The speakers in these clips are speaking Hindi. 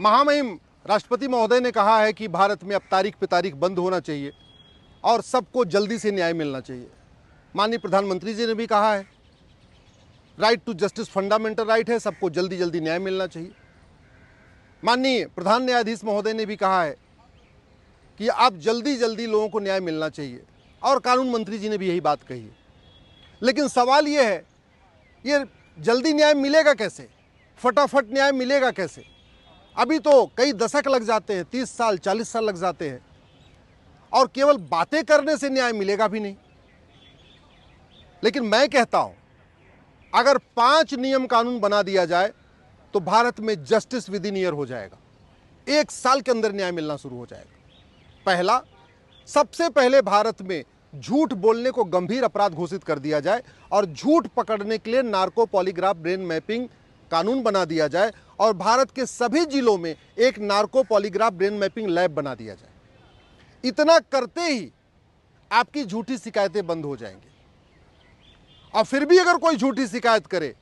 महामहिम राष्ट्रपति महोदय ने कहा है कि भारत में अब तारीख पे तारीख बंद होना चाहिए और सबको जल्दी से न्याय मिलना चाहिए। माननीय प्रधानमंत्री जी ने भी कहा है right to justice fundamental right है, सबको जल्दी जल्दी न्याय मिलना चाहिए। माननीय प्रधान न्यायाधीश महोदय ने भी कहा है कि अब जल्दी जल्दी लोगों को न्याय मिलना चाहिए और कानून मंत्री जी ने भी यही बात कही है। लेकिन सवाल ये है, ये जल्दी न्याय मिलेगा कैसे, फटाफट न्याय मिलेगा कैसे? अभी तो कई दशक लग जाते हैं, 30 साल 40 साल लग जाते हैं और केवल बातें करने से न्याय मिलेगा भी नहीं। लेकिन मैं कहता हूं अगर 5 नियम कानून बना दिया जाए तो भारत में जस्टिस विद इन ईयर हो जाएगा। 1 साल के अंदर न्याय मिलना शुरू हो जाएगा। पहला, सबसे पहले भारत में झूठ बोलने को गंभीर अपराध घोषित कर दिया जाए और झूठ पकड़ने के लिए नार्को पॉलीग्राफ ब्रेन मैपिंग कानून बना दिया जाए और भारत के सभी जिलों में एक narco polygraph brain mapping lab बना दिया जाए। इतना करते ही आपकी झूठी शिकायतें बंद हो जाएंगी। और फिर भी अगर कोई झूठी शिकायत करे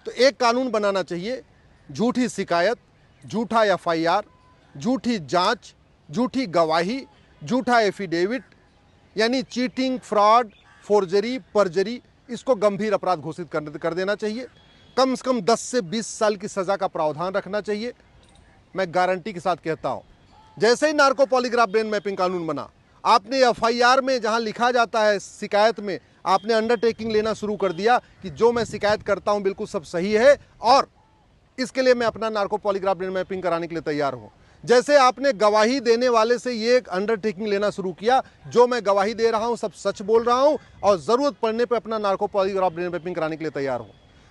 तो एक कानून बनाना चाहिए, झूठी शिकायत, झूठा एफआईआर, झूठी जांच, झूठी गवाही, झूठा एफिडेविट, यानी चीटिंग, फ्रॉड, फोर्जरी, परजरी, इसको गंभीर अपराध घोषित कर देना चाहिए। कम से कम 10 से 20 साल की सजा का प्रावधान रखना चाहिए। मैं गारंटी के साथ कहता हूं, जैसे ही नार्को पॉलीग्राफ ब्रेन मैपिंग कानून बना, आपने एफआईआर में जहां लिखा जाता है शिकायत में, आपने अंडरटेकिंग लेना शुरू कर दिया कि जो मैं शिकायत करता हूं बिल्कुल सब सही है और इसके लिए मैं अपना नार्को पॉलीग्राफ ब्रेन मैपिंग कराने के लिए तैयार हूं। जैसे आपने गवाही देने वाले से ये एक अंडरटेकिंग लेना शुरू किया, जो मैं गवाही दे रहा हूं सब सच बोल रहा हूं और जरूरत पड़ने पर अपना नार्को पॉलीग्राफ ब्रेन मैपिंग कराने के लिए तैयार हूं।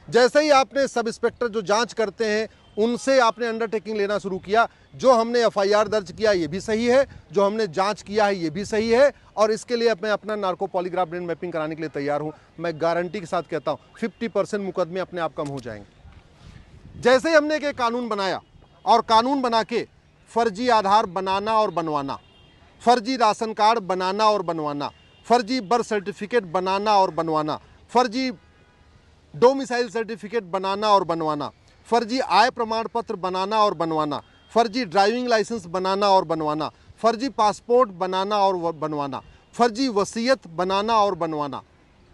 जैसे ही आपने सब इंस्पेक्टर जो जांच करते हैं उनसे आपने अंडरटेकिंग लेना शुरू किया, जो हमने एफआईआर दर्ज किया ये भी सही है, जो हमने जांच किया है ये भी सही है और इसके लिए मैं अपना नार्को पॉलीग्राफ ब्रेन मैपिंग कराने के लिए तैयार हूं। मैं गारंटी के साथ कहता हूं 50% मुकदमे अपने आप कम हो जाएंगे। जैसे ही हमने एक कानून बनाया और कानून बना के फर्जी आधार बनाना और बनवाना, फर्जी राशन कार्ड बनाना और बनवाना, फर्जी बर्थ सर्टिफिकेट बनाना और बनवाना, फर्जी डोमिसाइल सर्टिफिकेट बनाना और बनवाना, फर्जी आय प्रमाण पत्र बनाना और बनवाना, फर्जी ड्राइविंग लाइसेंस बनाना और बनवाना, फर्जी पासपोर्ट बनाना और बनवाना, फर्जी वसीयत बनाना और बनवाना,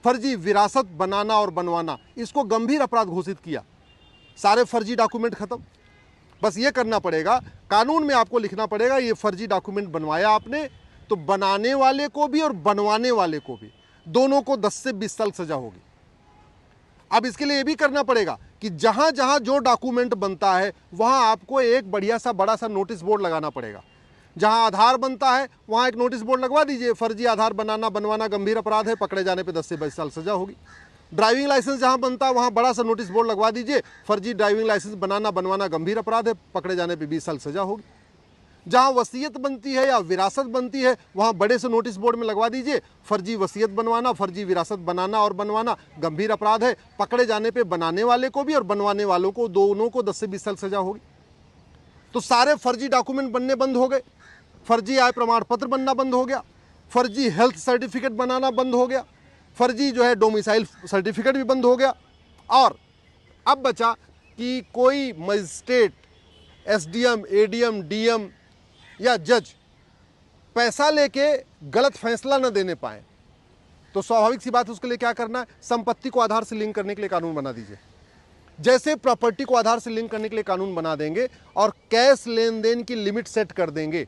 फर्जी विरासत बनाना और बनवाना, इसको गंभीर अपराध घोषित किया। सारे फर्जी डॉक्यूमेंट खत्म। बस ये करना पड़ेगा, कानून में आपको लिखना पड़ेगा ये फर्जी डॉक्यूमेंट बनवाया आपने तो बनाने वाले को भी और बनवाने वाले को भी, दोनों को 10 से 20 साल सजा होगी। अब इसके लिए ये भी करना पड़ेगा कि जहां जहां जो डॉक्यूमेंट बनता है वहां आपको एक बढ़िया सा बड़ा सा नोटिस बोर्ड लगाना पड़ेगा। जहां आधार बनता है वहां एक नोटिस बोर्ड लगवा दीजिए, फर्जी आधार बनाना बनवाना गंभीर अपराध है, पकड़े जाने पे 10 से 20 साल सजा होगी। ड्राइविंग लाइसेंस जहां बनता है वहां बड़ा सा नोटिस बोर्ड लगवा दीजिए, फर्जी ड्राइविंग लाइसेंस बनाना बनवाना गंभीर अपराध है, पकड़े जाने पे 20 साल सजा होगी। जहां वसीयत बनती है या विरासत बनती है वहां बड़े से नोटिस बोर्ड में लगवा दीजिए, फर्जी वसीयत बनवाना, फर्जी विरासत बनाना और बनवाना गंभीर अपराध है, पकड़े जाने पे बनाने वाले को भी और बनवाने वालों को दोनों को 10 से 20 साल सजा होगी। तो सारे फर्जी डॉक्यूमेंट बनने बंद हो गए, फर्जी आय प्रमाण पत्र बनना बंद हो गया, फर्जी हेल्थ सर्टिफिकेट बनाना बंद हो गया, फर्जी जो है डोमिसाइल सर्टिफिकेट भी बंद हो गया। और अब बचा कि कोई मजिस्ट्रेट, एसडीएम, एडीएम, डीएम या जज पैसा लेके गलत फैसला न देने पाए, तो स्वाभाविक सी बात है उसके लिए क्या करना है, संपत्ति को आधार से लिंक करने के लिए कानून बना दीजिए। जैसे प्रॉपर्टी को आधार से लिंक करने के लिए कानून बना देंगे और कैश लेन देन की लिमिट सेट कर देंगे,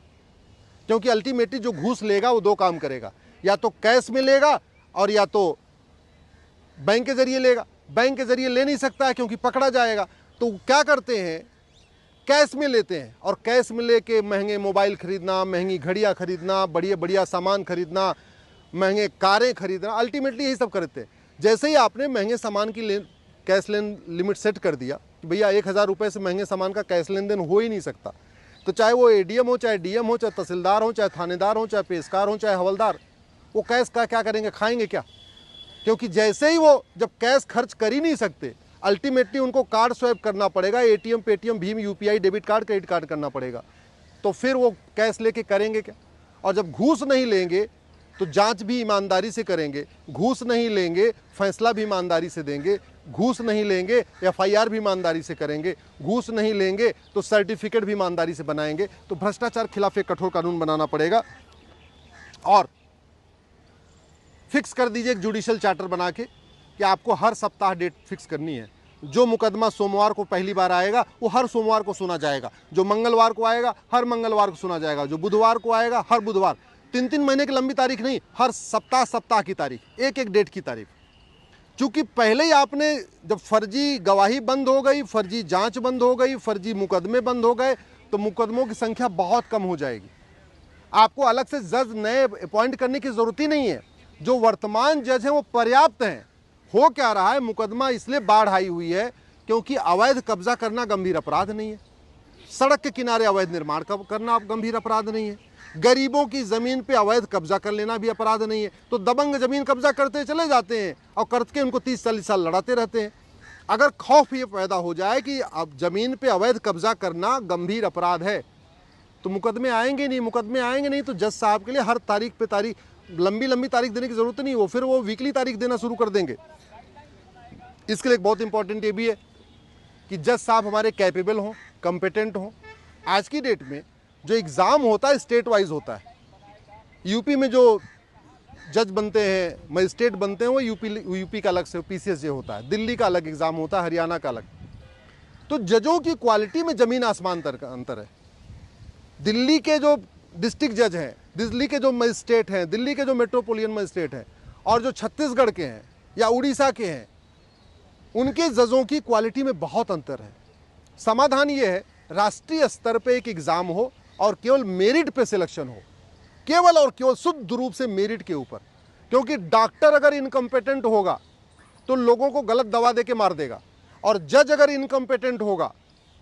क्योंकि अल्टीमेटली जो घूस लेगा वो 2 काम करेगा, या तो कैश में लेगा और या तो बैंक के जरिए लेगा। बैंक के जरिए ले नहीं सकता है क्योंकि पकड़ा जाएगा, तो क्या करते हैं, कैश में लेते हैं और कैश में लेके महंगे मोबाइल खरीदना, महंगी घड़ियां खरीदना, बढ़िया बढ़िया सामान खरीदना, महंगे कारें खरीदना, अल्टीमेटली यही सब करते हैं। जैसे ही आपने महंगे सामान की कैश लेन लिमिट सेट कर दिया, भैया 1000 रुपये से महंगे सामान का कैश लेन देन हो ही नहीं सकता, तो चाहे वो एडीएम हो, चाहे डीएम हो, चाहे तहसीलदार हो, चाहे थानेदार हो, चाहे पेशकार हो, चाहे हवलदार, वो कैश का क्या करेंगे, खाएंगे क्या? क्योंकि जैसे ही वो जब कैश खर्च कर ही नहीं सकते, अल्टीमेटली उनको कार्ड स्वैप करना पड़ेगा, ATM, Paytm, Bhim, UPI, debit card, credit card करना पड़ेगा, तो फिर वो कैश लेके करेंगे क्या? और जब घूस नहीं लेंगे तो जांच भी ईमानदारी से करेंगे, घूस नहीं लेंगे फैसला भी ईमानदारी से देंगे, घूस नहीं लेंगे एफआईआर भी ईमानदारी से करेंगे, घूस नहीं लेंगे तो सर्टिफिकेट भी ईमानदारी से बनाएंगे। तो भ्रष्टाचार खिलाफ एक कठोर कानून बनाना पड़ेगा और फिक्स कर दीजिए एक जुडिशियल चार्टर बना के कि आपको हर सप्ताह डेट फिक्स करनी है। जो मुकदमा सोमवार को पहली बार आएगा वो हर सोमवार को सुना जाएगा, जो मंगलवार को आएगा हर मंगलवार को सुना जाएगा, जो बुधवार को आएगा हर बुधवार। 3-3 महीने की लंबी तारीख नहीं, हर सप्ताह की तारीख, एक एक डेट की तारीख। चूंकि पहले ही आपने जब फर्जी गवाही बंद हो गई, फर्जी जांच बंद हो गई, फर्जी मुकदमे बंद हो गए तो मुकदमों की संख्या बहुत कम हो जाएगी। आपको अलग से जज नए अपॉइंट करने की जरूरत ही नहीं है, जो वर्तमान जज हैं वो पर्याप्त हैं। हो क्या रहा है, मुकदमा इसलिए बाढ़ आई हुई है क्योंकि अवैध कब्जा करना गंभीर अपराध नहीं है, सड़क के किनारे अवैध निर्माण करना गंभीर अपराध नहीं है, गरीबों की जमीन पे अवैध कब्जा कर लेना भी अपराध नहीं है। तो दबंग जमीन कब्जा करते चले जाते हैं और करके उनको 30-40 साल लड़ाते रहते हैं। अगर खौफ ये पैदा हो जाए कि अब जमीन पे अवैध कब्जा करना गंभीर अपराध है तो मुकदमे आएंगे नहीं। तो जज साहब के लिए हर तारीख पे तारीख, लंबी तारीख देने की जरूरत नहीं, वो फिर वो वीकली तारीख देना शुरू कर देंगे। इसके लिए एक बहुत इंपॉर्टेंट ये भी है कि जज साहब हमारे कैपेबल हों, कॉम्पिटेंट हों। आज की डेट में जो एग्ज़ाम होता है स्टेट वाइज होता है। यूपी में जो जज बनते हैं, मजिस्ट्रेट बनते हैं, वो यूपी का अलग से पीसीएसजे होता है, दिल्ली का अलग एग्ज़ाम होता है, हरियाणा का अलग। तो जजों की क्वालिटी में ज़मीन आसमान का अंतर है। दिल्ली के जो डिस्ट्रिक्ट जज हैं, दिल्ली के जो मजिस्ट्रेट हैं, दिल्ली के जो मेट्रोपोलिटन मजिस्ट्रेट हैं और जो छत्तीसगढ़ के हैं या उड़ीसा के हैं, उनके जजों की क्वालिटी में बहुत अंतर है। समाधान ये है राष्ट्रीय स्तर पे एक एग्ज़ाम हो और केवल मेरिट पे सिलेक्शन हो, केवल और केवल शुद्ध रूप से मेरिट के ऊपर। क्योंकि डॉक्टर अगर इनकम्पिटेंट होगा तो लोगों को गलत दवा दे के मार देगा, और जज अगर इनकम्पिटेंट होगा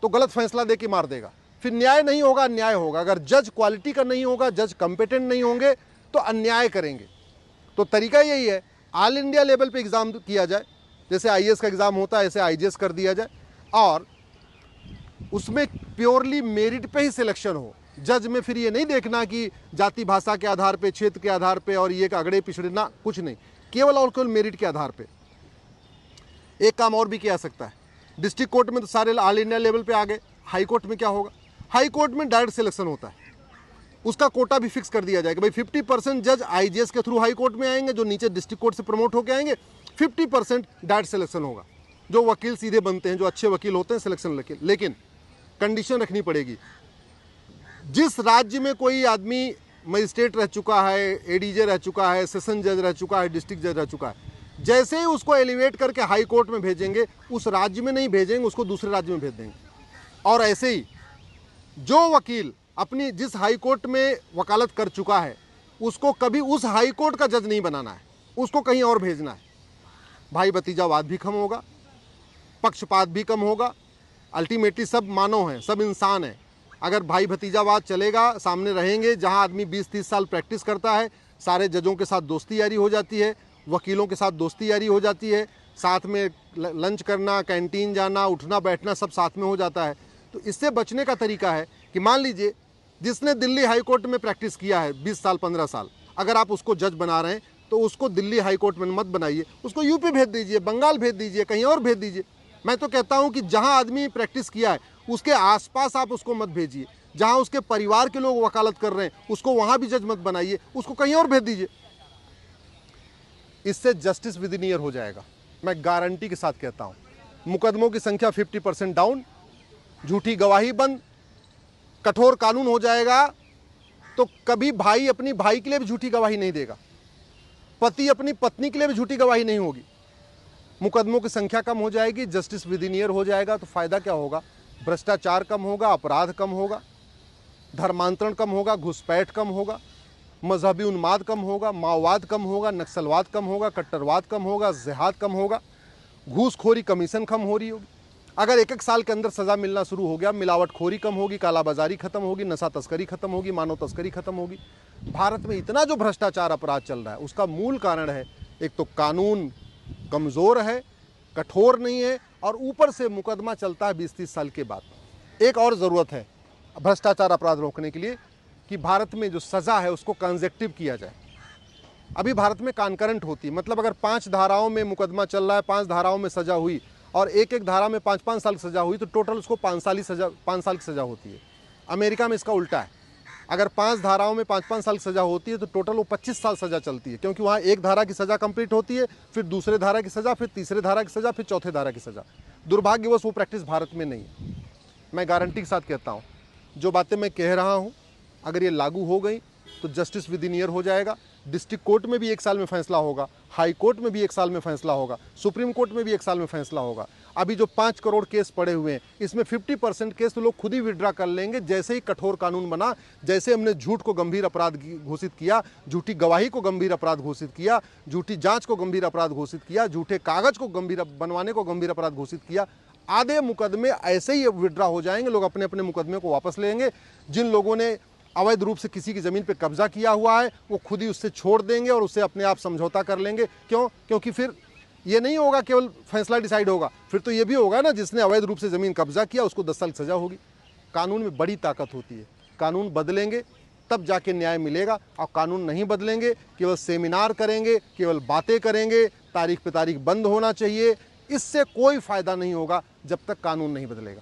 तो गलत फैसला दे के मार देगा। फिर न्याय नहीं होगा, अन्याय होगा। अगर जज क्वालिटी का नहीं होगा, जज कॉम्पिटेंट नहीं होंगे तो अन्याय करेंगे। तो तरीका यही है, ऑल इंडिया लेवल पे एग्ज़ाम किया जाए, जैसे आईएएस का एग्ज़ाम होता है ऐसे आईजेएस कर दिया जाए, और उसमें प्योरली मेरिट पे ही सिलेक्शन हो। जज में फिर ये नहीं देखना कि जाति भाषा के आधार पे, क्षेत्र के आधार पे और ये अगड़े पिछड़े, ना, कुछ नहीं, केवल और केवल मेरिट के आधार पे। एक काम और भी किया सकता है, डिस्ट्रिक्ट कोर्ट में तो सारे ऑल इंडिया लेवल पे आ गए, हाई कोर्ट में क्या होगा? हाई कोर्ट में डायरेक्ट सिलेक्शन होता है, उसका कोटा भी फिक्स कर दिया जाएगा। भाई 50% जज आईजेएस के थ्रू हाई कोर्ट में आएंगे, जो नीचे डिस्ट्रिक्ट कोर्ट से प्रमोट होकर आएंगे, 50% डायरेक्ट सिलेक्शन होगा। जो वकील सीधे बनते हैं, जो अच्छे वकील होते हैं, सिलेक्शन लेकिन कंडीशन रखनी पड़ेगी, जिस राज्य में कोई आदमी मजिस्ट्रेट रह चुका है, एडीजे रह चुका है, सेशन जज रह चुका है, डिस्ट्रिक्ट जज रह चुका है, जैसे ही उसको एलिवेट करके हाई कोर्ट में भेजेंगे, उस राज्य में नहीं भेजेंगे, उसको दूसरे राज्य में भेज देंगे। और ऐसे ही जो वकील अपनी जिस हाई कोर्ट में वकालत कर चुका है, उसको कभी उस हाई कोर्ट का जज नहीं बनाना है, उसको कहीं और भेजना है। भाई भतीजावाद भी कम होगा, पक्षपात भी कम होगा। अल्टीमेटली सब मानव हैं, सब इंसान हैं। अगर भाई भतीजावाद चलेगा, सामने रहेंगे, जहां आदमी 20-30 साल प्रैक्टिस करता है, सारे जजों के साथ दोस्ती यारी हो जाती है, वकीलों के साथ दोस्ती यारी हो जाती है, साथ में लंच करना, कैंटीन जाना, उठना बैठना सब साथ में हो जाता है। तो इससे बचने का तरीका है कि मान लीजिए जिसने दिल्ली हाई कोर्ट में प्रैक्टिस किया है 20 साल 15 साल, अगर आप उसको जज बना रहे हैं तो उसको दिल्ली हाई कोर्ट में मत बनाइए, उसको यूपी भेज दीजिए, बंगाल भेज दीजिए, कहीं और भेज दीजिए। मैं तो कहता हूं कि जहां आदमी प्रैक्टिस किया है उसके आसपास आप उसको मत भेजिए, जहां उसके परिवार के लोग वकालत कर रहे हैं उसको वहां भी जज मत बनाइए, उसको कहीं और भेज दीजिए। इससे जस्टिस विद इन ईयर हो जाएगा, मैं गारंटी के साथ कहता हूं। मुकदमों की संख्या 50% डाउन, झूठी गवाही बंद, कठोर कानून हो जाएगा तो कभी भाई अपनी भाई के लिए भी झूठी गवाही नहीं देगा, पति अपनी पत्नी के लिए भी झूठी गवाही नहीं होगी। मुकदमों की संख्या कम हो जाएगी, जस्टिस विद इन ईयर हो जाएगा। तो फायदा क्या होगा? भ्रष्टाचार कम होगा, अपराध कम होगा, धर्मांतरण कम होगा, घुसपैठ कम होगा, मजहबी उन्माद कम होगा, माओवाद कम होगा, नक्सलवाद कम होगा, कट्टरवाद कम होगा, जिहाद कम होगा, घूसखोरी कमीशन कम हो रही होगी। अगर 1-1 साल के अंदर सज़ा मिलना शुरू हो गया, मिलावटखोरी कम होगी, कालाबाजारी खत्म होगी, नशा तस्करी खत्म होगी, मानव तस्करी खत्म होगी। भारत में इतना जो भ्रष्टाचार अपराध चल रहा है उसका मूल कारण है, एक तो कानून कमज़ोर है, कठोर नहीं है, और ऊपर से मुकदमा चलता है 20-30 साल के बाद। एक और ज़रूरत है भ्रष्टाचार अपराध रोकने के लिए कि भारत में जो सज़ा है उसको कंजेक्टिव किया जाए। अभी भारत में कॉन्करेंट होती है, मतलब अगर 5 धाराओं में मुकदमा चल रहा है, 5 धाराओं में सजा हुई और एक एक धारा में 5-5 साल की सजा हुई, तो टोटल उसको 5 साल की सजा होती है। अमेरिका में इसका उल्टा है, अगर 5 धाराओं में 5-5 साल की सजा होती है तो टोटल वो 25 साल सजा चलती है, क्योंकि वहाँ एक धारा की सजा कंप्लीट होती है, फिर दूसरे धारा की सजा, फिर तीसरे धारा की सजा, फिर चौथे धारा की सजा। दुर्भाग्यवश वो प्रैक्टिस भारत में नहीं है। मैं गारंटी के साथ कहता हूँ, जो बातें मैं कह रहा हूँ अगर ये लागू हो गई तो जस्टिस विद इन ईयर हो जाएगा। डिस्ट्रिक्ट कोर्ट में भी 1 साल में फैसला होगा, हाई कोर्ट में भी 1 साल में फैसला होगा, सुप्रीम कोर्ट में भी 1 साल में फैसला होगा। अभी जो 5 करोड़ केस पड़े हुए हैं, इसमें 50% केस तो लोग खुद ही विड्रा कर लेंगे जैसे ही कठोर कानून बना। जैसे हमने झूठ को गंभीर अपराध घोषित किया, झूठी गवाही को गंभीर अपराध घोषित किया, झूठी जांच को गंभीर अपराध घोषित किया, झूठे कागज को बनवाने को गंभीर अपराध घोषित किया, आधे मुकदमे ऐसे ही विड्रा हो जाएंगे। लोग अपने अपने मुकदमे को वापस लेंगे। जिन लोगों ने अवैध रूप से किसी की ज़मीन पे कब्जा किया हुआ है वो खुद ही उससे छोड़ देंगे और उससे अपने आप समझौता कर लेंगे। क्यों? क्योंकि फिर ये नहीं होगा केवल फैसला डिसाइड होगा, फिर तो ये भी होगा ना, जिसने अवैध रूप से ज़मीन कब्जा किया उसको 10 साल की सज़ा होगी। कानून में बड़ी ताकत होती है। कानून बदलेंगे तब जाके न्याय मिलेगा, और कानून नहीं बदलेंगे, केवल सेमिनार करेंगे, केवल बातें करेंगे, तारीख पे तारीख बंद होना चाहिए, इससे कोई फ़ायदा नहीं होगा जब तक कानून नहीं बदलेगा।